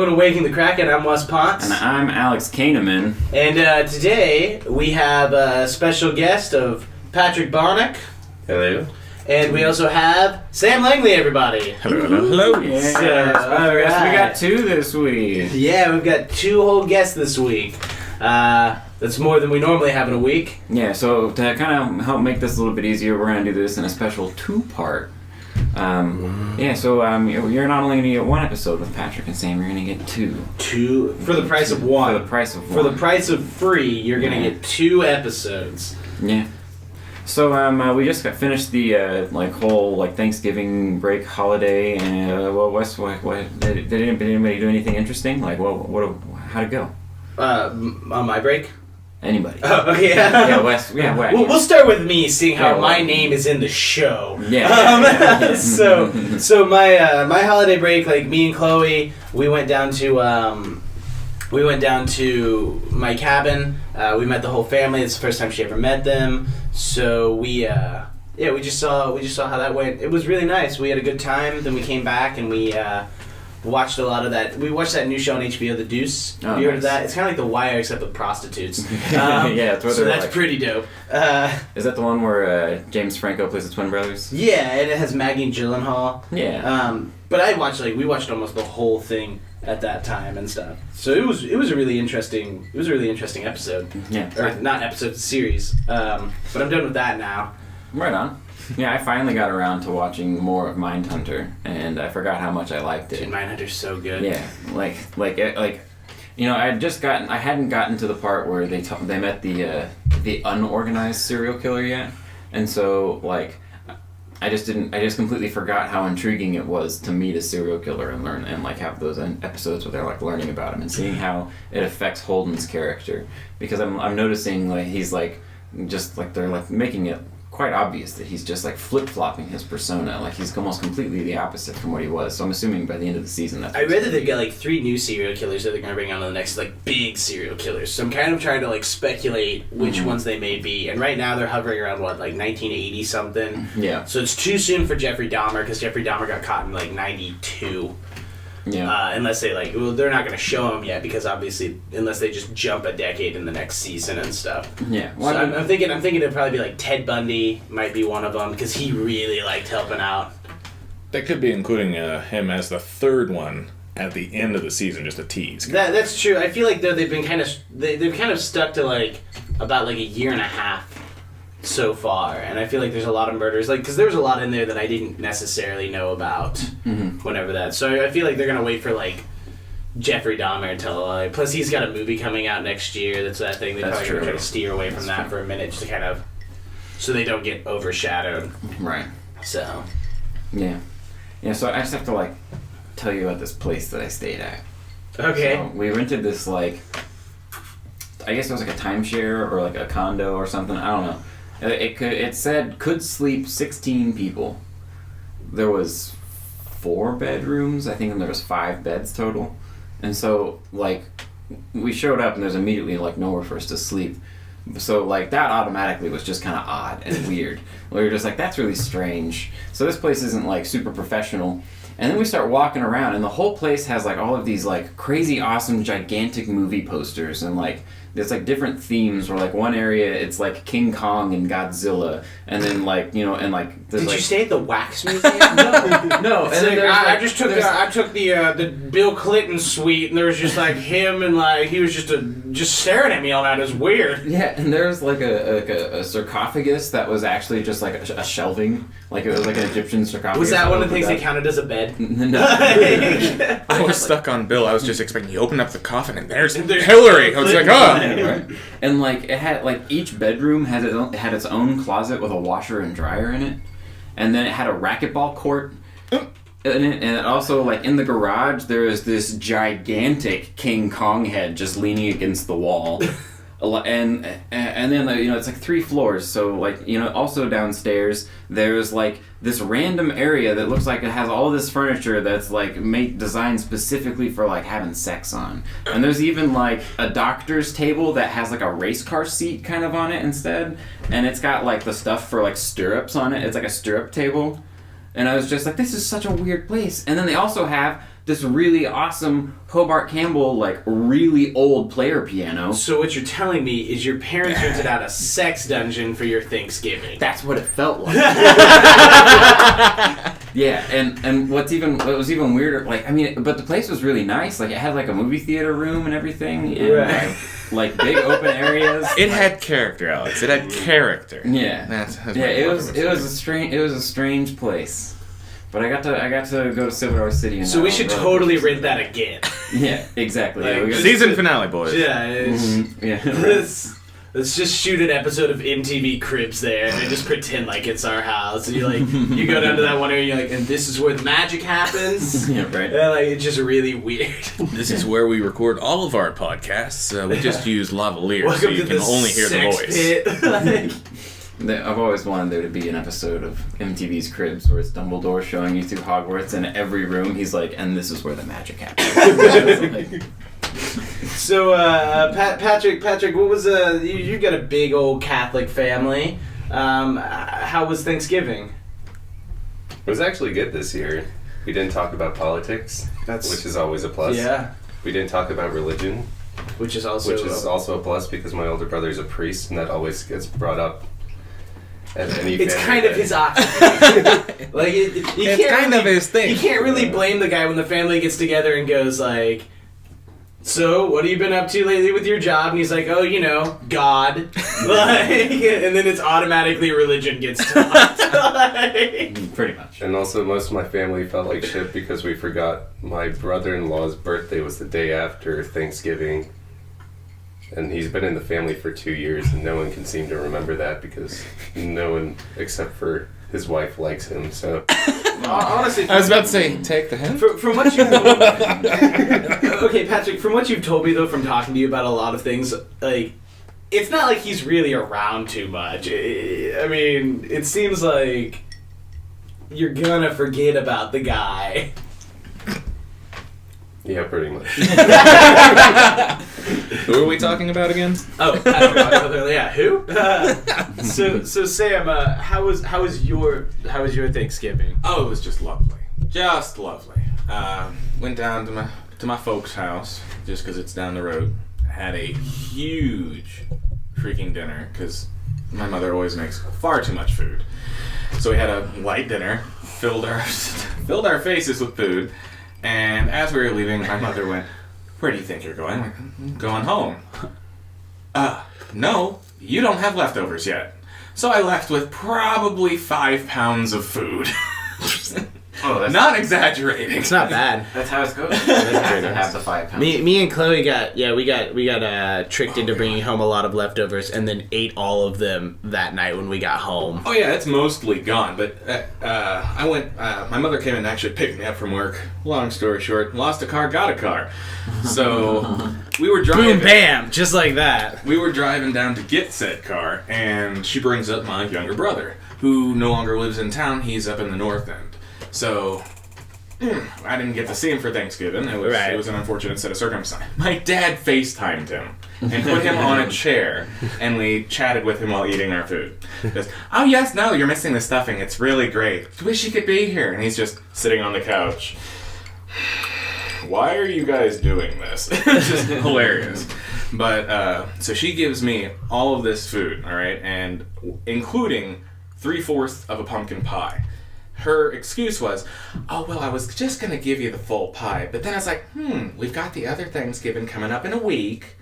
Welcome to Waking the Kraken. I'm Wes Ponce. And I'm Alex Kahneman. And today we have a special guest of Patrick Baunach. Hello. And we also have Sam Langly, everybody. Hello, hello, hello. Yeah, So, we got 2 this week. Yeah, we've got 2 whole guests this week. That's more than we normally have in a week. Yeah, so to kind of help make this a little bit easier, we're going to do this in a special 2-part. You're not only going to get 1 episode with Patrick and Sam, you're going to get 2. 2 for the price of 1. For the price of 1. For the price of free, you're going to get 2 episodes. Yeah. So we just got finished the whole Thanksgiving break holiday, and Wes, what did anybody do anything interesting? How'd it go? On my break? Anybody? Oh, okay. Yeah, Wes. Yeah, Wes. We'll start with me, seeing how my name is in the show. Yeah. So my holiday break, me and Chloe, we went down to my cabin. We met the whole family. It's the first time she ever met them. So we just saw how that went. It was really nice. We had a good time. Then we came back and we watched a lot of that. We watched that new show on HBO, The Deuce. Oh, Have you heard of nice. that? It's kind of like The Wire except with prostitutes. Yeah, so that's pretty dope. Is that the one where James Franco plays the twin brothers? Yeah, and it has Maggie and Gyllenhaal. Yeah. But we watched almost the whole thing at that time and stuff. So it was a really interesting episode. Yeah. Or not episode, series. But I'm done with that now. Right on. Yeah, I finally got around to watching more of Mindhunter, and I forgot how much I liked it. Dude, Mindhunter's so good. Yeah, I hadn't gotten to the part where they met the unorganized serial killer yet, and so I just completely forgot how intriguing it was to meet a serial killer and learn and have those episodes where they're learning about him and seeing how it affects Holden's character, because I'm noticing he's they're making it quite obvious that he's just flip-flopping his persona. He's almost completely the opposite from what he was. So I'm assuming by the end of the season that's... I read that they've got 3 new serial killers that they're going to bring on to the next big serial killers. So I'm kind of trying to speculate which ones they may be. And right now they're hovering around 1980 something. Yeah. So it's too soon for Jeffrey Dahmer, because Jeffrey Dahmer got caught in 92. Yeah. Unless they they're not going to show him yet, because obviously unless they just jump a decade in the next season and stuff. Yeah. Well, so I'm thinking it'd probably be Ted Bundy might be one of them, because he really liked helping out. They could be including him as the 3rd one at the end of the season, just a tease. That's true. I feel though they've been they've kind of stuck to about a year and a half so far, and I feel there's a lot of murders, because there was a lot in there that I didn't necessarily know about whenever that. So I feel they're gonna wait for Jeffrey Dahmer until plus he's got a movie coming out next year. That's that thing. They're probably gonna try to steer away from that for a minute, just to kind of so they don't get overshadowed. Right. So. Yeah. Yeah. So I just have to tell you about this place that I stayed at. Okay. So we rented this I guess it was a timeshare or a condo or something. I don't know. It said could sleep 16 people. There was 4 bedrooms, I think, and there was 5 beds total. And so we showed up and there's immediately nowhere for us to sleep. So that automatically was just kind of odd and weird. We were just that's really strange. So this place isn't super professional. And then we start walking around, and the whole place has all of these crazy awesome gigantic movie posters, and there's different themes where one area it's King Kong and Godzilla, and then there's Did you stay at the Wax Museum? no. And then I took the Bill Clinton suite, and there was just him, and he was just staring at me all night. It was weird. Yeah, and there's a sarcophagus that was actually just a shelving, it was an Egyptian sarcophagus. Was that one of the things they counted as a bed? No. I was stuck on Bill. I was just expecting you open up the coffin and there's Hillary. I was oh. Right. And it had each bedroom had its own closet with a washer and dryer in it, and then it had a racquetball court. And also, in the garage, there was this gigantic King Kong head just leaning against the wall. And then, it's 3 floors, so, also downstairs, there's, this random area that looks like it has all this furniture that's, designed specifically for, having sex on. And there's even, a doctor's table that has, a race car seat kind of on it instead, and it's got, the stuff for, stirrups on it. It's a stirrup table. And I was just this is such a weird place. And then they also have this really awesome Hobart Campbell, like, really old player piano. So what you're telling me is your parents rented out a sex dungeon for your Thanksgiving. That's what it felt like. Yeah, and what was even weirder, like, I mean, but the place was really nice. Like, it had, like, a movie theater room and everything. And, Right. like big open areas. It had character, Alex. It had character. Yeah. That's Yeah, it was a strange place. But I got to go to Silver Dollar City. And So we should totally rent that again. Yeah, exactly. Like, Yeah, we got Season finale, boys. Yeah, yeah. let's just shoot an episode of MTV Cribs there and just pretend like it's our house. And you go down to that one area, you're like, and this is where the magic happens. Yeah, right. And like it's just really weird. This is where we record all of our podcasts. We just use lavalier, so Welcome you to can the only hear the sex voice. pit. I've always wanted there to be an episode of MTV's Cribs where it's Dumbledore showing you through Hogwarts, and every room he's like, and this is where the magic happens. So, Patrick, what was you got a big old Catholic family. How was Thanksgiving? It was actually good this year. We didn't talk about politics, which is always a plus. Yeah. We didn't talk about religion, Which is also a plus because my older brother is a priest, and that always gets brought up at any It's family kind of event. his occupation. Like It's kind of his thing. You can't really blame the guy when the family gets together and goes like, "So, what have you been up to lately with your job?" And he's like, "Oh, God." Like, and then it's automatically religion gets taught. Like, Pretty much. And also, most of my family felt like shit because we forgot my brother-in-law's birthday was the day after Thanksgiving. And he's been in the family for 2 years, and no one can seem to remember that because no one except for his wife likes him. So honestly, I was about to say, take the hint. From what you okay, Patrick, from what you've told me though, from talking to you about a lot of things, like it's not like he's really around too much. I mean, it seems like you're gonna forget about the guy. yeah, pretty much. Who are we talking about again? Oh, I don't know. Yeah, who? So Sam, how was your Thanksgiving? Oh, it was just lovely. Just lovely. Went down to my folks' house just because it's down the road. Had a huge freaking dinner because my mother always makes far too much food. So we had a light dinner, filled our faces with food, and as we were leaving, my mother went, "Where do you think you're going?" I'm like, "I'm going home." No, you don't have leftovers yet. So I left with probably 5 pounds of food. That's Not exaggerating. It's not bad. That's how it goes. They have to have the 5 pounds. Me and Chloe got tricked into bringing home a lot of leftovers and then ate all of them that night when we got home. Oh yeah, it's mostly gone. But I went. My mother came and actually picked me up from work. Long story short, lost a car, got a car. So we were driving. Boom, bam, just like that. We were driving down to get said car, and she brings up my younger brother, who no longer lives in town. He's up in the North End. So I didn't get to see him for Thanksgiving. It was an unfortunate set of circumstances. My dad FaceTimed him and put him on a chair, and we chatted with him while eating our food. He goes, "Oh yes, no, you're missing the stuffing. It's really great. Wish you could be here." And he's just sitting on the couch. Why are you guys doing this? It's just hilarious. But so she gives me all of this food, all right, and including 3/4 of a pumpkin pie. Her excuse was, "Oh, well, I was just going to give you the full pie." But then I was like, we've got the other Thanksgiving coming up in a week.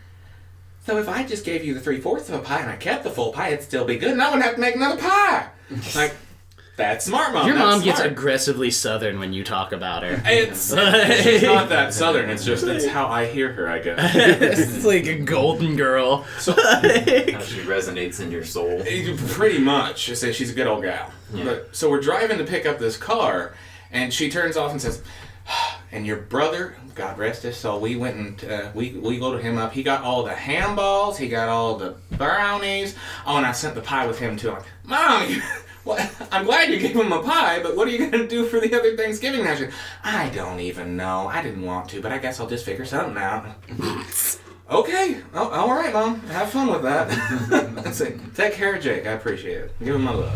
So if I just gave you the 3/4 of a pie and I kept the full pie, it'd still be good, and I wouldn't have to make another pie. Like, that's smart, Mom. Your That's mom gets smart. aggressively Southern when you talk about her. She's not that Southern. It's how I hear her, I guess. It's like a golden girl. So How she resonates in your soul. pretty much. I say she's a good old gal. Yeah. But so we're driving to pick up this car, and she turns off and says, "And your brother, God rest his soul, we went and we loaded him up. He got all the ham balls. He got all the brownies. Oh, and I sent the pie with him too." I'm like, "Mom, well, I'm glad you gave him a pie, but what are you going to do for the other Thanksgiving now?" She goes, "I don't even know. I didn't want to, but I guess I'll just figure something out." Okay. Oh, all right, Mom. Have fun with that. I say, take care of Jake. I appreciate it. Give him my love.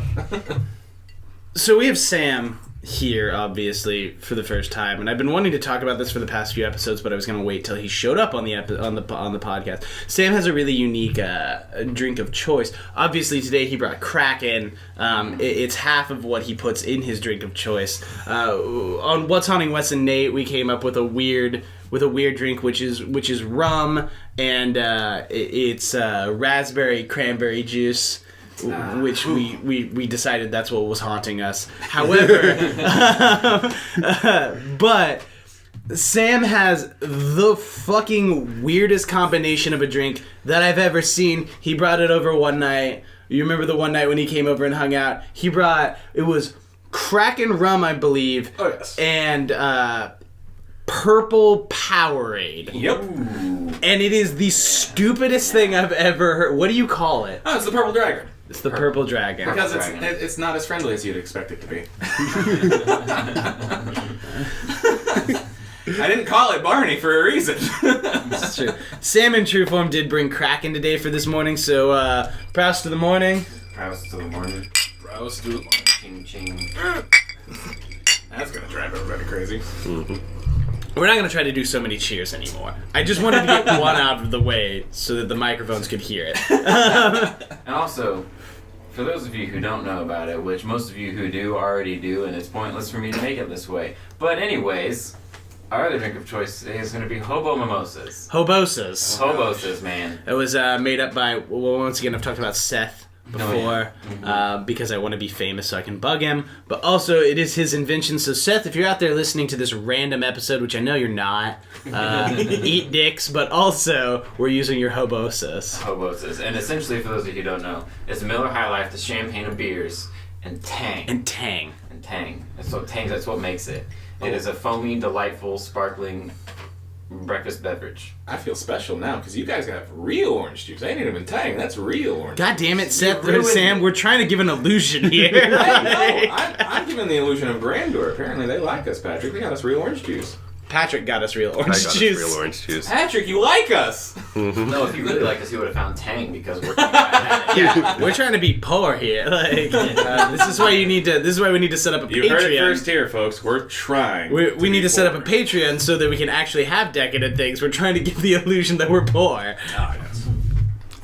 So we have Sam, here, obviously, for the first time, and I've been wanting to talk about this for the past few episodes, but I was going to wait till he showed up on the podcast. Sam has a really unique drink of choice. Obviously, today he brought Kraken. It's half of what he puts in his drink of choice. On What's Haunting Wes and Nate, we came up with a weird drink, which is rum, and it's raspberry cranberry juice. Which we decided that's what was haunting us. However, but Sam has the fucking weirdest combination of a drink that I've ever seen. He brought it over one night. You remember the one night when he came over and hung out? It was Kraken rum, I believe. Oh, yes. And purple Powerade. Yep. And it is the stupidest thing I've ever heard. What do you call it? Oh, it's the Purple Dragon. It's the Purple Dragon. Because it's not as friendly as you'd expect it to be. I didn't call it Barney for a reason. That's true. Sam in true form did bring Kraken today for this morning, so proust to the morning. Proust to the morning. Proust to the morning. Ching ching. That's gonna drive everybody crazy. Mm-hmm. We're not going to try to do so many cheers anymore. I just wanted to get one out of the way so that the microphones could hear it. And also, for those of you who don't know about it, which most of you who do already do, and it's pointless for me to make it this way. But anyways, our other drink of choice today is going to be Hobo Mimosas. Hobosas. Hobosas, man. It was made up by, well, once again, I've talked about Seth before, because I want to be famous so I can bug him. But also, it is his invention. So, Seth, if you're out there listening to this random episode, which I know you're not, eat dicks, but also, we're using your Hobosas. Hobosas. And essentially, for those of you who don't know, it's Miller High Life, the champagne of beers, and Tang. And Tang. And Tang. That's what makes it. It is a foamy, delightful, sparkling breakfast beverage. I feel special now because you guys have real orange juice. I ain't even Tang. That's real orange. God damn it, Seth, ruined Sam, we're trying to give an illusion here. I'm giving the illusion of grandeur. Apparently they like us, Patrick. They got us real orange juice. Patrick got us real I orange got juice. us real orange juice. Patrick, you like us. No, if you really liked us, you would have found Tang because we're that. Yeah, we're trying to be poor here. Like, this is why we need to set up a You Patreon. heard it first here, folks. We're trying. We need to set up a Patreon so that we can actually have decadent things. We're trying to give the illusion that we're poor. Oh, yes.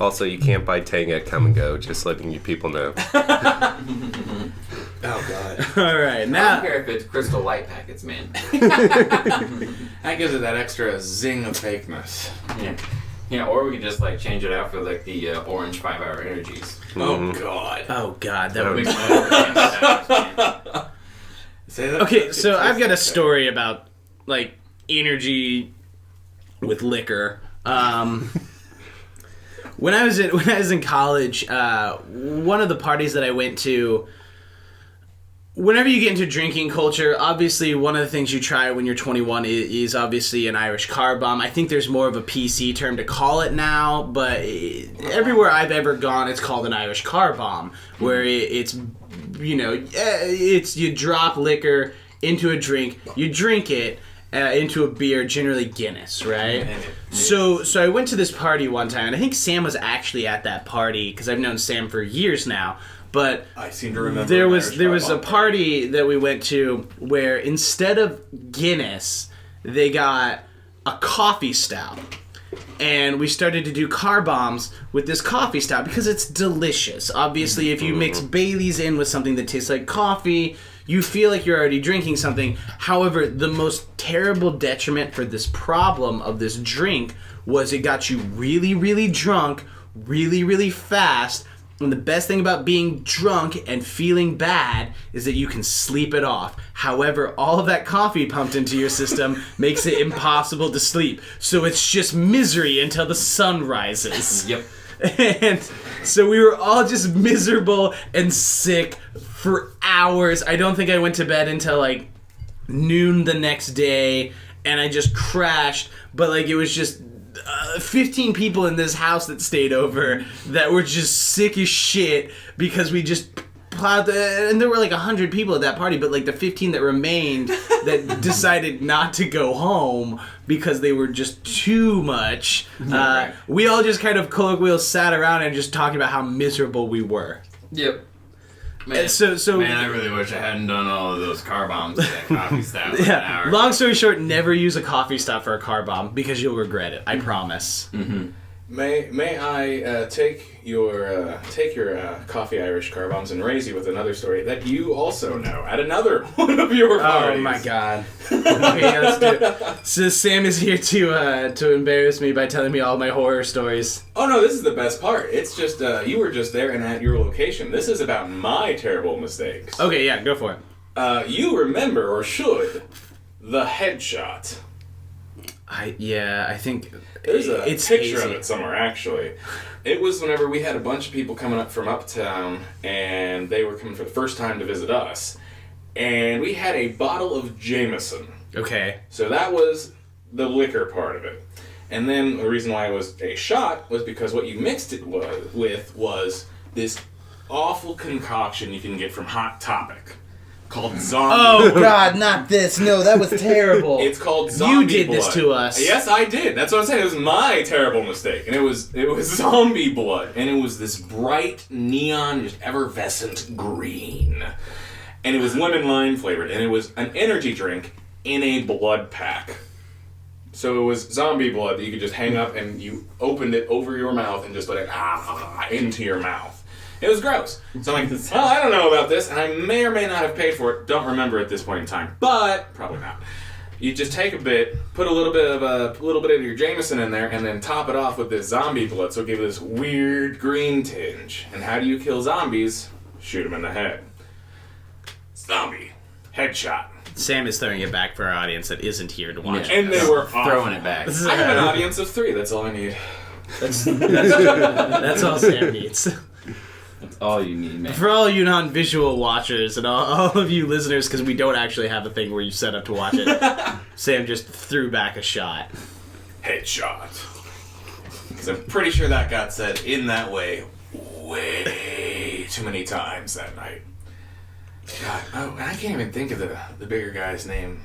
Also, you can't buy Tang at Come and Go, just letting you people know. Oh, God. All right, I don't now. care if it's Crystal Light packets, man. That gives it that extra zing of fakeness. Yeah, or we could just like change it out for like the orange 5-hour energies. Oh, God. Oh God, that would. Mix one over 10 hours, man. Say that. Okay, so I've got a story about like energy with liquor. When I was in college, one of the parties that I went to. Whenever you get into drinking culture, obviously one of the things you try when you're 21 is obviously an Irish car bomb. I think there's more of a PC term to call it now, but everywhere I've ever gone, it's called an Irish car bomb, where it's you drop liquor into a drink, you drink it into a beer, generally Guinness, right? So I went to this party one time, and I think Sam was actually at that party because I've known Sam for years now. But I seem to remember there was a party that we went to where instead of Guinness, they got a coffee stout. And we started to do car bombs with this coffee stout because it's delicious. Obviously, if you mix Baileys in with something that tastes like coffee, you feel like you're already drinking something. However, the most terrible detriment for this problem of this drink was it got you really, really drunk, really, really fast. And the best thing about being drunk and feeling bad is that you can sleep it off. However, all of that coffee pumped into your system makes it impossible to sleep. So it's just misery until the sun rises. Yep. And so we were all just miserable and sick for hours. I don't think I went to bed until like noon the next day, and I just crashed. But like it was just 15 people in this house that stayed over that were just sick as shit because we just plowed and there were like 100 people at that party, but like the 15 that remained that decided not to go home because they were just too much. We all just kind of colloquially sat around and just talked about how miserable we were. Yep. Man, I really wish I hadn't done all of those car bombs at that coffee stop. Yeah. Long story short, never use a coffee stop for a car bomb because you'll regret it. I promise. Mm-hmm. May I take your coffee Irish car bombs and raise you with another story that you also know at another one of your parties? Oh my god. Okay, let's do it. So Sam is here to embarrass me by telling me all my horror stories. Oh no, this is the best part. It's just you were just there and at your location. This is about my terrible mistakes. Okay, yeah, go for it. You remember, or should, the headshot. I think There's a it's picture hazy. of it somewhere, actually. It was whenever we had a bunch of people coming up from uptown, and they were coming for the first time to visit us. And we had a bottle of Jameson. Okay. So that was the liquor part of it. And then the reason why it was a shot was because what you mixed it with was this awful concoction you can get from Hot Topic called zombie. Oh god, not this. No, that was terrible. It's called zombie You did blood. this to us. Yes, I did. That's what I'm saying. It was my terrible mistake. And it was zombie blood. And it was this bright, neon, just effervescent green. And it was lemon lime flavored. And it was an energy drink in a blood pack. So it was zombie blood that you could just hang up and you opened it over your mouth and just let it into your mouth. It was gross. So I'm like, well, I don't know about this, and I may or may not have paid for it. Don't remember at this point in time, but probably not. You just take a bit, put a little bit of your Jameson in there, and then top it off with this zombie blood, so it gives this weird green tinge. And how do you kill zombies? Shoot them in the head. Zombie headshot. Sam is throwing it back for our audience that isn't here to watch. Yeah. And they were awful. Throwing it back. I have an audience of 3. That's all I need. That's all Sam needs. That's all you need, man. For all you non-visual watchers and all of you listeners, because we don't actually have a thing where you set up to watch it, Sam just threw back a shot. Headshot. Because I'm pretty sure that got said in that way way too many times that night. God, and I can't even think of the bigger guy's name.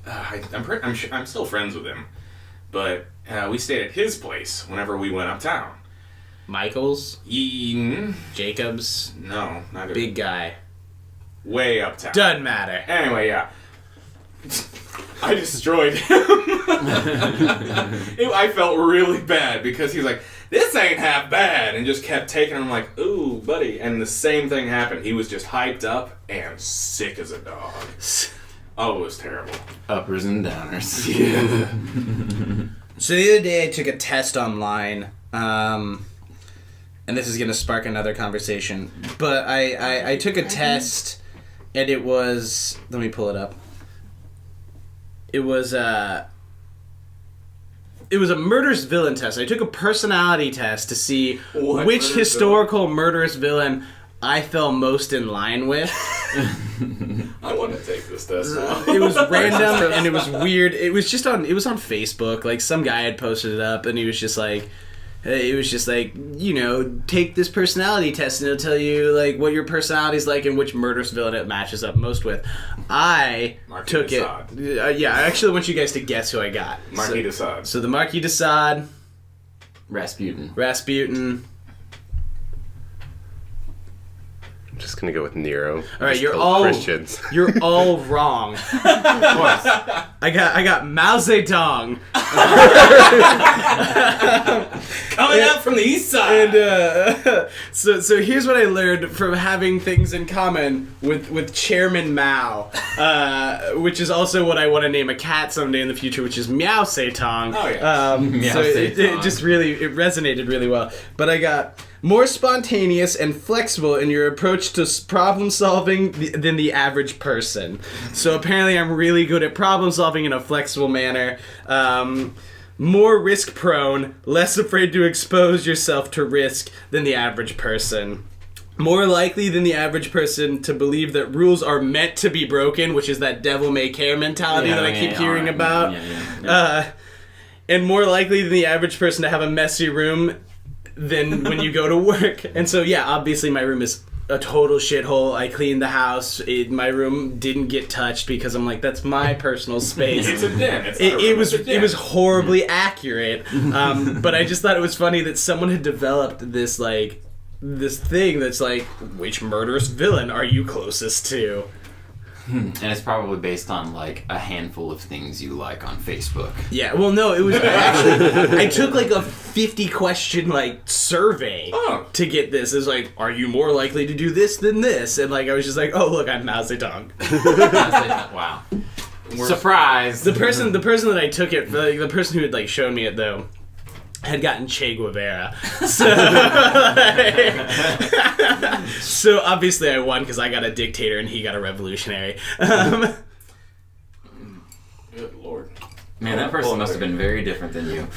I'm still friends with him, but we stayed at his place whenever we went uptown. Michaels? Jacobs? No, neither. Big guy. Way uptown. Doesn't matter. Anyway, yeah. I destroyed him. I felt really bad because he was like, this ain't half bad, and just kept taking him. I'm like, ooh, buddy. And the same thing happened. He was just hyped up and sick as a dog. Oh, it was terrible. Uppers and downers. Yeah. So the other day I took a test online, and this is going to spark another conversation, but I took a test, and it was, let me pull it up. It was a murderous villain test. I took a personality test to see which historical murderous villain I fell most in line with. I want to take this test now. It was random and it was weird. It was on Facebook. Like, some guy had posted it up, and he was just like, you know, take this personality test and it'll tell you like what your personality's like and which murderous villain it matches up most with. I Marquis took de it. Yeah, I actually want you guys to guess who I got. Marquis de Sade. So the Marquis de Sade, I'm Rasputin. just gonna go with Nero. All right, Just you're kill all Christians. You're all wrong. Of course. I got Mao Zedong. Coming out from the east side. And so here's what I learned from having things in common with Chairman Mao, which is also what I want to name a cat someday in the future, which is Meow Setong. Oh, yeah. Meow So it Setong. just really resonated really well. But I got more spontaneous and flexible in your approach to problem solving than the average person. So apparently I'm really good at problem solving in a flexible manner. More risk prone, less afraid to expose yourself to risk than the average person. More likely than the average person to believe that rules are meant to be broken, which is that devil may care mentality that I keep hearing about. And more likely than the average person to have a messy room than when you go to work. And so, yeah, obviously my room is a total shithole. I cleaned the house. My room didn't get touched because I'm like, that's my personal space. It's a den. It was horribly accurate. But I just thought it was funny that someone had developed this like this thing that's like, which murderous villain are you closest to? And it's probably based on like a handful of things you like on Facebook. Yeah, well, no, it was actually, I took like a 50 question like survey to get this. It was like, are you more likely to do this than this? And like, I was just like, oh, look, I'm Mao Zedong. Wow. Surprise! The person that I took it, like, the person who had like shown me it though, had gotten Che Guevara. So, so obviously I won because I got a dictator and he got a revolutionary. Good Lord. Man, that person must have been very different than you.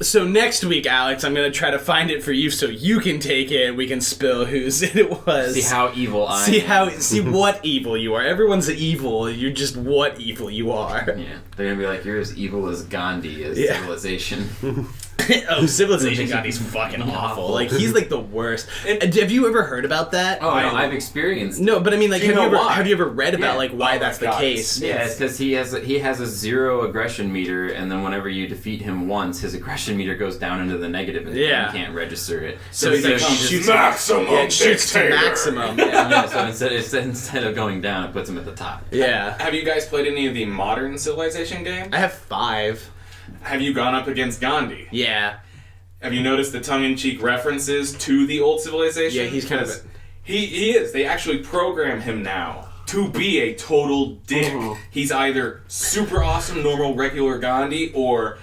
So next week, Alex, I'm going to try to find it for you so you can take it and we can spill whose it was. See how evil I am. See what evil you are. Everyone's evil. You're just what evil you are. Yeah. They're going to be like, you're as evil as Gandhi is civilization. Oh, Civilization Gandhi's fucking awful. Like, he's like the worst. Have you ever heard about that? Oh, no, I've experienced. No, but I mean, like, have you ever read about like why that's the case? Yeah, it's because he has a 0 aggression meter, and then whenever you defeat him once, his aggression meter goes down into the negative, and he can't register it. So he shoots maximum. Yeah, it shoots to maximum. So instead of going down, it puts him at the top. Yeah. Have you guys played any of the modern Civilization games? I have 5. Have you gone up against Gandhi? Yeah. Have you noticed the tongue-in-cheek references to the old Civilization? Yeah, he's kind of... He is. They actually program him now to be a total dick. He's either super awesome, normal, regular Gandhi, or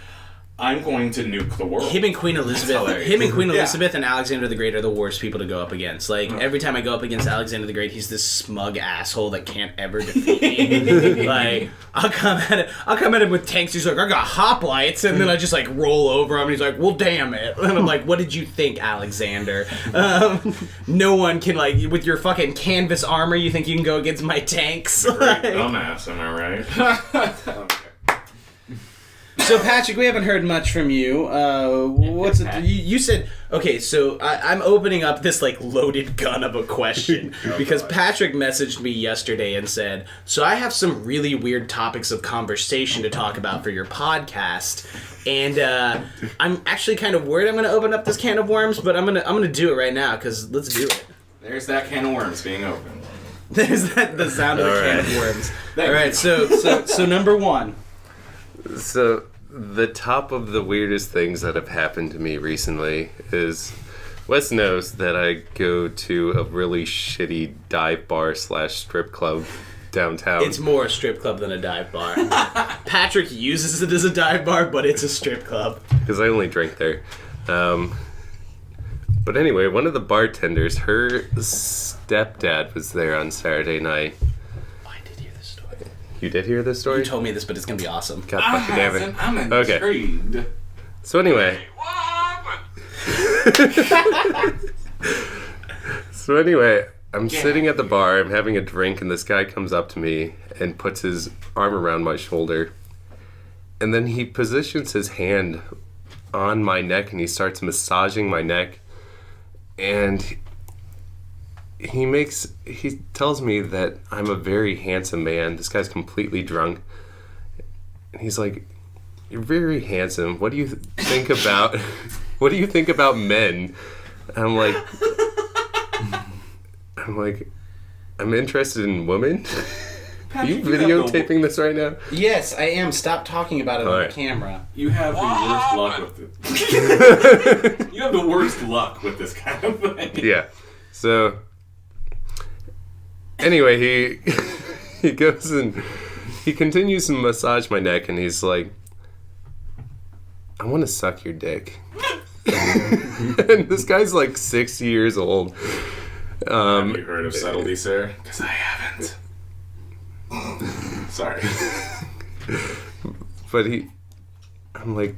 I'm going to nuke the world. Him and Queen Elizabeth and Alexander the Great are the worst people to go up against. Like, every time I go up against Alexander the Great, he's this smug asshole that can't ever defeat me. Like, I'll come at him with tanks. He's like, I got hoplites, and then I just like roll over him, and he's like, well, damn it. And I'm like, what did you think, Alexander? No one can, like, with your fucking canvas armor, you think you can go against my tanks? Great dumbass, am I right? So Patrick, we haven't heard much from you. What's it? You said okay. So I'm opening up this like loaded gun of a question because Patrick messaged me yesterday and said, "So I have some really weird topics of conversation to talk about for your podcast." And I'm actually kind of worried I'm going to open up this can of worms, but I'm gonna do it right now because let's do it. There's that can of worms being opened. There's the sound of the can of worms. All right. So number 1. So, the top of the weirdest things that have happened to me recently is Wes knows that I go to a really shitty dive bar / strip club downtown. It's more a strip club than a dive bar. Patrick uses it as a dive bar, but it's a strip club. Because I only drink there. But anyway, one of the bartenders, her stepdad was there on Saturday night. You did hear this story? You told me this, but it's gonna be awesome. God fucking damn it. I'm intrigued. Okay. So anyway. I'm sitting at the bar, I'm having a drink, and this guy comes up to me and puts his arm around my shoulder. And then he positions his hand on my neck and he starts massaging my neck. And he tells me that I'm a very handsome man. This guy's completely drunk. And he's like, "You're very handsome. What do you think about men?" And I'm like, I'm interested in women. Are you videotaping this right now? Yes, I am. Stop talking about it on the camera. You have the worst luck with it. You have the worst luck with this kind of thing. Yeah. So anyway, he goes and he continues to massage my neck, and he's like, "I want to suck your dick." And this guy's like 60 years old. Have you heard of subtlety, sir? Because I haven't. Sorry. But I'm like,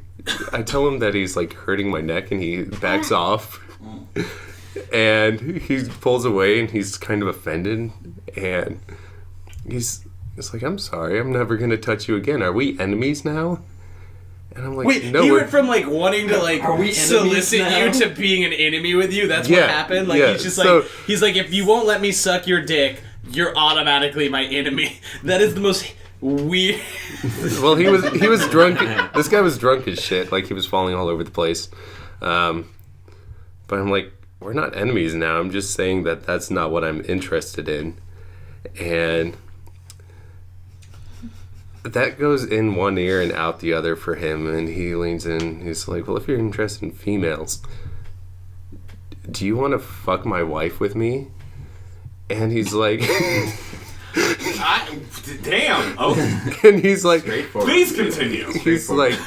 I tell him that he's like hurting my neck, and he backs off. And he pulls away, and he's kind of offended, and he's like, "I'm sorry, I'm never gonna touch you again. Are we enemies now?" And I'm like, wait, no, he went from like wanting to like solicit you to being an enemy with you. That's what happened. Like he's just like he's like, if you won't let me suck your dick, you're automatically my enemy. That is the most weird. Well, he was drunk. This guy was drunk as shit. Like he was falling all over the place. But I'm like, we're not enemies now. I'm just saying that that's not what I'm interested in. And that goes in one ear and out the other for him. And he leans in. He's like, well, if you're interested in females, do you want to fuck my wife with me? And he's like... Damn. Oh. And he's like... Please continue. He's like...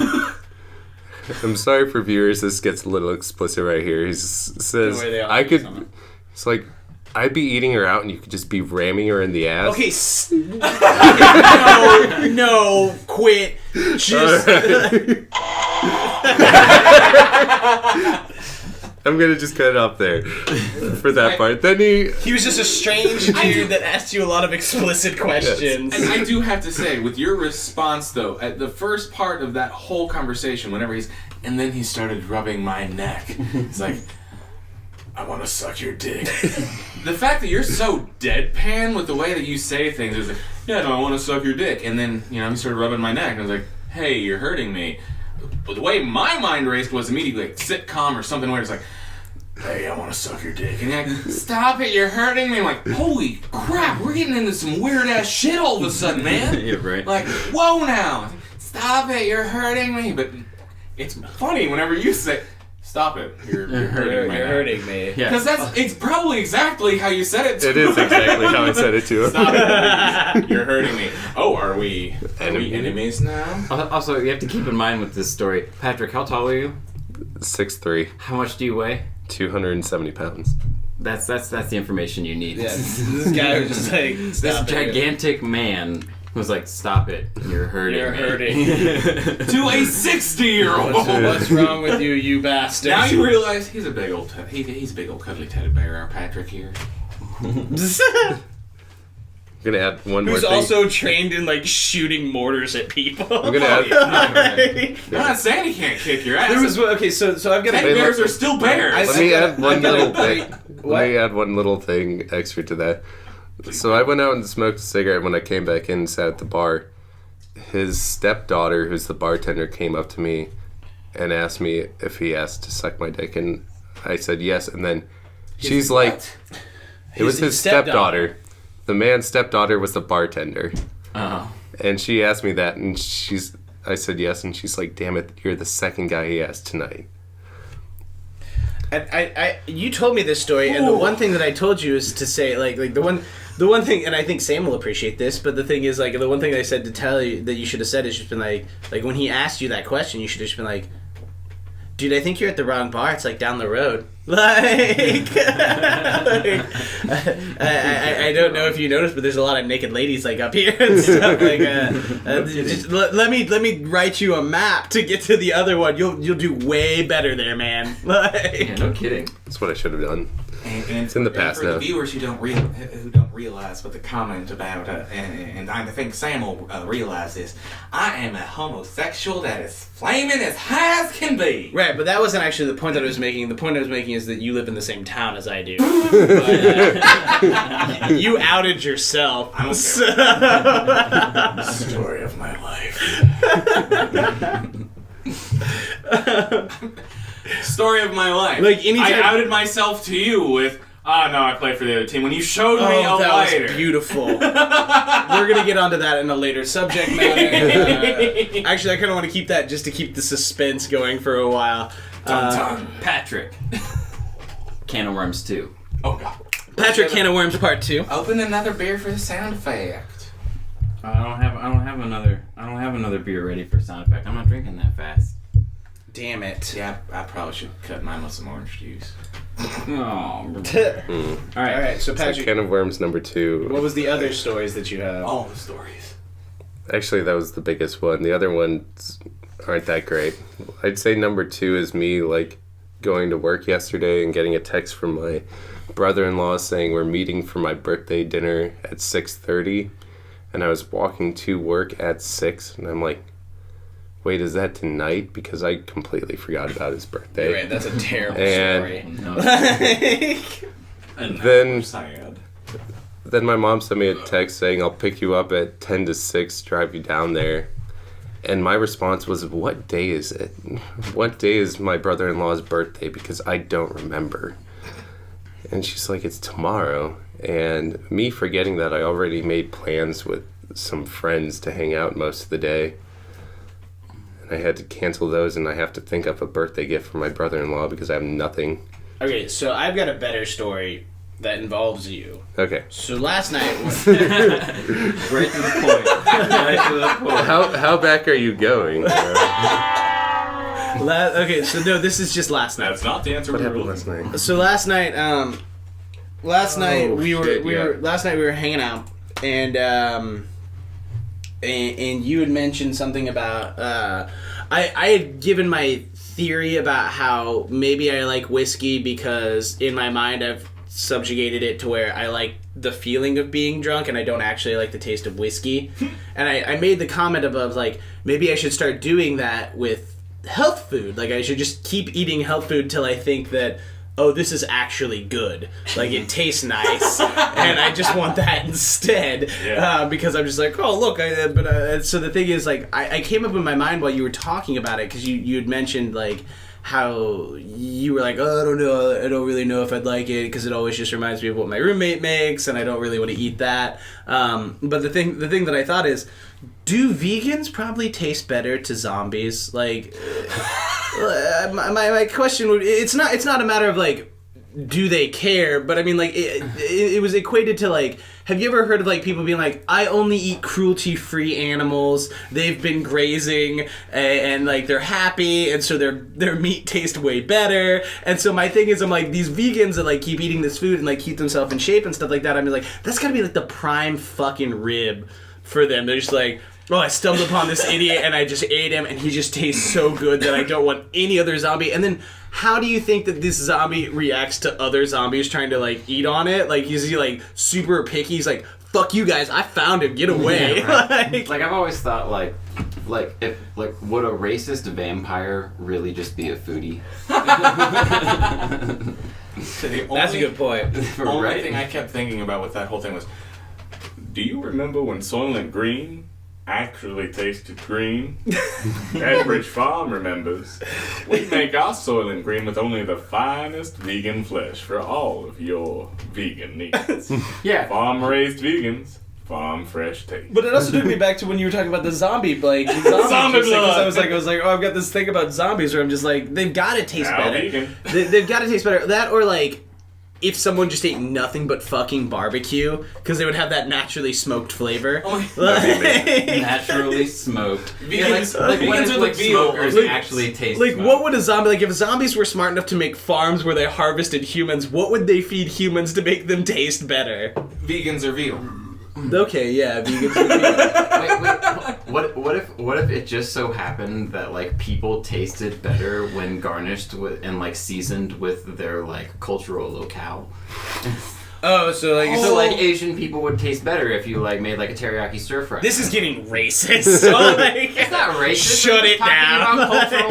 I'm sorry for viewers, this gets a little explicit right here. He says, I could... It's like, I'd be eating her out and you could just be ramming her in the ass. Okay, no, quit. Just... I'm gonna just cut it off there for that part. Then he was just a strange dude that asked you a lot of explicit questions. And I do have to say, with your response though, at the first part of that whole conversation, whenever and then he started rubbing my neck. He's like, I want to suck your dick. The fact that you're so deadpan with the way that you say things is like, yeah, no, I want to suck your dick. And then, he started rubbing my neck and I was like, hey, you're hurting me. But the way my mind raced was immediately like sitcom or something where it's like, hey, I want to suck your dick. And you're like, stop it, you're hurting me. I'm like, holy crap, we're getting into some weird ass shit all of a sudden, man. Yeah, right. Like, whoa now. Stop it, you're hurting me. But it's funny whenever you say, stop it, you're hurting me. You're hurting me. Because it's probably exactly how you said it to it is exactly how I said it to him. Stop it, you're hurting me. Oh, are we enemies now? Also, you have to keep in mind with this story, Patrick, how tall are you? 6'3". How much do you weigh? 270 pounds. That's the information you need. Yeah, this guy was just like, this gigantic man was like, stop it, you're hurting You're me. hurting. To a 60-year-old. What's wrong with you, you bastard? Now you realize he's a big old he's a big old cuddly teddy bear, our Patrick here. I'm gonna add one more Who's thing. also trained in like shooting mortars at people. I'm gonna add. I'm not saying he can't kick your ass. There was so I've got Teddy bears are still bears. Let me add one little thing. What? Let me add one little thing extra to that. So I went out and smoked a cigarette. When I came back in and sat at the bar, his stepdaughter, who's the bartender, came up to me and asked me if he asked to suck my dick, and I said yes. And then she's like, it was his stepdaughter. The man's stepdaughter was the bartender. Oh. And she asked me that, and I said yes, and she's like, damn it, you're the second guy he asked tonight. And you told me this story, and the one thing that I told you is to say, like the one thing, and I think Sam will appreciate this, but the thing is, like, the one thing I said to tell you that you should have said is just been like when he asked you that question, you should have just been like, dude, I think you're at the wrong bar. It's like down the road. I don't know if you noticed, but there's a lot of naked ladies like up here and stuff. Like, just let me write you a map to get to the other one. You'll do way better there, man. Yeah, no kidding. That's what I should have done. And it's in the past for now. the viewers who don't realize what the comment about, and I think Sam will realize this, I am a homosexual that is flaming as high as can be. Right, but that wasn't actually the point that I was making. The point I was making is that you live in the same town as I do. But, you outed yourself. I don't care. Story of my life. Story of my life. Like anytime I outed myself to you with, no, I play for the other team. When you showed me a that lighter. was beautiful. We're gonna get onto that in a later subject matter. Actually, I kind of want to keep that just to keep the suspense going for a while. Patrick. Can of Worms 2. Oh god. Patrick, Can of Worms Part 2. Open another beer for the sound effect. I don't have another beer ready for sound effect. I'm not drinking that fast. Damn it. Yeah, I probably should cut mine with some orange juice. Oh. All right. So So Patrick, Can of Worms number 2. what was the other stories that you have? All the stories. Actually, that was the biggest one. The other ones aren't that great. I'd say number 2 is me, like, going to work yesterday and getting a text from my brother-in-law saying we're meeting for my birthday dinner at 6:30, and I was walking to work at 6, and I'm like, wait, is that tonight? Because I completely forgot about his birthday. You're right, that's a terrible And- story. No. And Then- I'm sad. Then my mom sent me a text saying I'll pick you up at 10 to 6, drive you down there. And my response was, what day is it? What day is my brother-in-law's birthday? Because I don't remember. And she's like, it's tomorrow. And me forgetting that I already made plans with some friends to hang out most of the day. And I had to cancel those, and I have to think up a birthday gift for my brother-in-law because I have nothing. Okay, so I've got a better story that involves you. Okay. So last night... Right to the point. Right to the point. How back are you going? Okay, so no, this is just last night. That's not the answer. What we were happened looking last night? So last night, we were yeah. hanging out, and you had mentioned something about I had given my theory about how maybe I like whiskey because in my mind I've subjugated it to where I like the feeling of being drunk and I don't actually like the taste of whiskey. And I made the comment of like, maybe I should start doing that with health food. Like, I should just keep eating health food till I think that, oh, this is actually good. Like, it tastes nice, and I just want that instead. Yeah. Because I'm just like, oh, look. So the thing is, like, I came up in my mind while you were talking about it, because you had mentioned, like, how you were like, oh, I don't know, I don't really know if I'd like it, because it always just reminds me of what my roommate makes, and I don't really want to eat that. But the thing that I thought is, do vegans probably taste better to zombies? Like, my question would, it's not a matter of like, do they care? But I mean, like, it was equated to like, have you ever heard of like people being like, I only eat cruelty-free animals. They've been grazing and like they're happy, and so their meat tastes way better. And so my thing is, I'm like, these vegans that like keep eating this food and like keep themselves in shape and stuff like that. I'm like, that's gotta be like the prime fucking rib for them. They're just like, oh, I stumbled upon this idiot and I just ate him and he just tastes so good that I don't want any other zombie. And then how do you think that this zombie reacts to other zombies trying to like eat on it? Like, is he like super picky? He's like, fuck you guys, I found him, get away. Yeah, right. Like I've always thought like if would a racist vampire really just be a foodie? So That's a good point. The only thing I kept thinking about with that whole thing was, do you remember when Soylent Green actually tasted green? Edbridge Farm remembers. We make our Soylent Green with only the finest vegan flesh for all of your vegan needs. Yeah. Farm-raised vegans, farm-fresh taste. But it also took me back to when you were talking about the zombie, like, zombie blood. I was like, oh, I've got this thing about zombies where I'm just like, they've got to taste Now better. vegan. They've got to taste better. That or like, if someone just ate nothing but fucking barbecue, because they would have that naturally smoked flavor. Oh, Naturally smoked. Vegans, like when vegans it's are like the veal. smokers Like- actually taste Like, smoked. what would a zombie, like, if zombies were smart enough to make farms where they harvested humans, what would they feed humans to make them taste better? Vegans are veal. Okay, yeah, vegans would be... What if it just so happened that like people tasted better when garnished with and like seasoned with their like cultural locale? Oh, so like... So like Asian people would taste better if you like made like a teriyaki stir fry. This is getting racist. So, like, It's not racist. Shut I'm it just talking down. about cultural-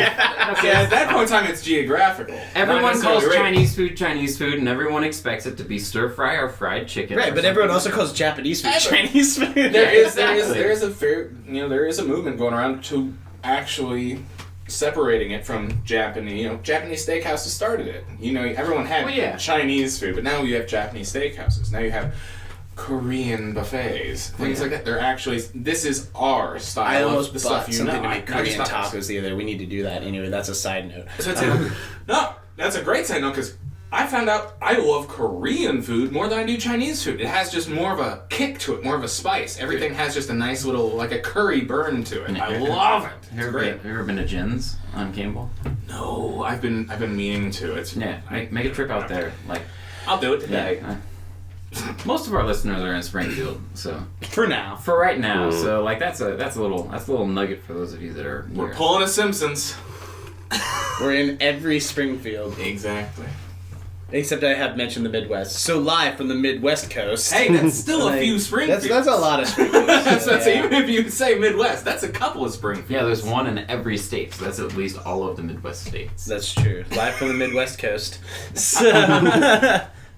Yeah, at that point in time, it's geographical. Everyone Not calls necessarily race. Chinese food, and everyone expects it to be stir fry or fried chicken. right, or but everyone something. also calls Japanese food Everyone. Chinese food. There is there is a movement going around to actually separating it from Japanese. Japanese steakhouses started it. Everyone had Well, yeah. Chinese food, but now you have Japanese steakhouses. Now you have Korean buffets, things like that. They're actually, this is our style. I almost of the bought stuff you something know. to make Korean Irish tacos the other day. We need to do that. Anyway, that's a side note. So no, that's a great side note because I found out I love Korean food more than I do Chinese food. It has just more of a kick to it, more of a spice. Everything has just a nice little, like a curry burn to it. I love it. It's great. Have you ever been to Jen's on Campbell? No, I've been meaning to. It's Make a trip out there. Like, I'll do it today. most of our listeners are in Springfield, so For now. for right now, so like that's a little nugget for those of you that are. We're here. pulling a Simpsons. We're in every Springfield. Exactly. Except I have mentioned the Midwest. So live from the Midwest coast. Hey, that's still a Like, few Springfields. That's a lot of Springfields. That's Yeah. even if you say Midwest, that's a couple of Springfields. Yeah, there's one in every state, so that's at least all of the Midwest states. That's true. Live from the Midwest coast. So,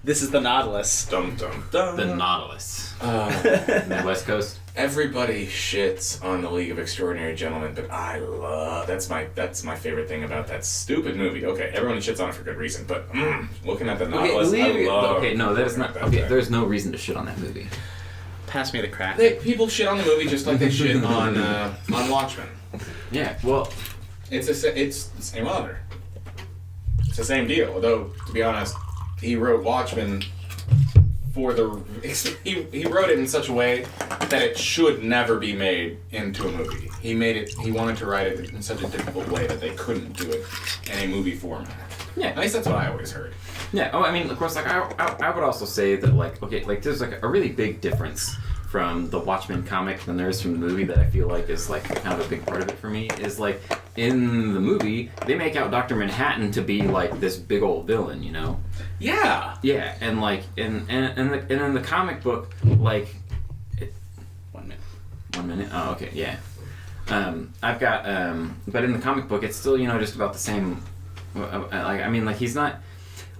this is the Nautilus. Dum dum dum. The Nautilus. Uh, Midwest coast. Everybody shits on the League of Extraordinary Gentlemen, but I love that's my favorite thing about that stupid movie. Okay, everyone shits on it for good reason, but looking at the novelist, I love. Okay, no, that is not. Okay, there's no reason to shit on that movie. Pass me the Kraken. People shit on the movie just like they shit on Watchmen. Yeah, well, it's the same author. It's the same deal. Although, to be honest, he wrote Watchmen for he wrote it in such a way that it should never be made into a movie. He wanted to write it in such a difficult way that they couldn't do it in a movie format. Yeah. At least that's what I always heard. Yeah. Oh, I mean, of course, like I would also say that like there's like a really big difference from the Watchmen comic than there is from the movie that I feel like is like kind of a big part of it for me is like in the movie they make out Dr. Manhattan to be like this big old villain, you know? Yeah. Yeah, and like and in the comic book, like 1 minute. 1 minute. Oh, okay, yeah. I've got but in the comic book it's still, you know, just about the same. Like I mean, like he's not.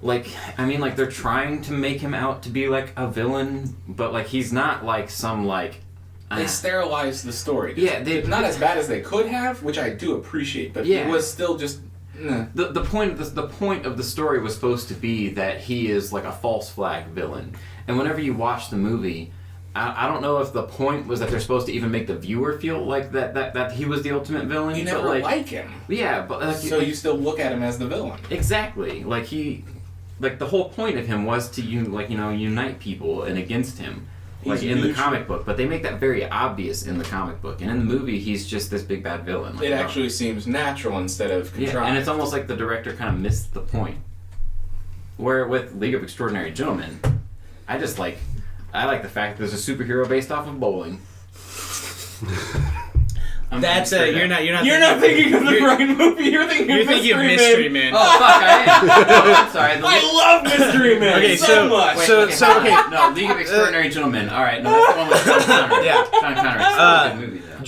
Like, I mean, like, they're trying to make him out to be, like, a villain, but, like, he's not, like, some, like... They sterilized the story. Yeah, not as bad as they could have, which I do appreciate, but it was still just... The point of the story was supposed to be that he is, like, a false flag villain. And whenever you watch the movie, I don't know if the point was that they're supposed to even make the viewer feel like that he was the ultimate villain. You never like him. Yeah, but... Like, so you still look at him as the villain. Exactly. Like, Like, the whole point of him was to, unite people and against him, like, in the comic book. But they make that very obvious in the comic book. And in the movie, he's just this big bad villain. Like, it actually seems natural instead of contrived. Yeah, and it's almost like the director kind of missed the point. Where with League of Extraordinary Gentlemen, I like the fact that there's a superhero based off of bowling. That's you're not thinking of the right movie. You're thinking of Mystery Man. Oh fuck, I am. Oh, I'm sorry. I love Mystery Man. Okay, so much. Okay. No, League of Extraordinary Gentlemen. All right, no, that's the one with Sean Connery. Yeah. Sean Connery. It's a good movie, though.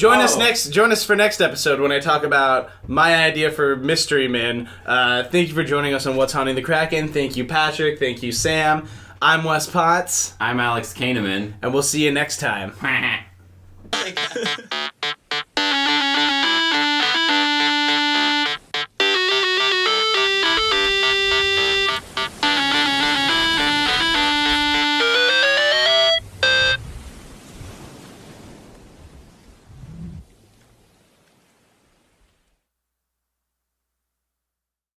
Join us for next episode when I talk about my idea for Mystery Man. Thank you for joining us on What's Haunting the Kraken. Thank you, Patrick. Thank you, Sam. I'm Wes Potts. I'm Alex Kahneman. And we'll see you next time.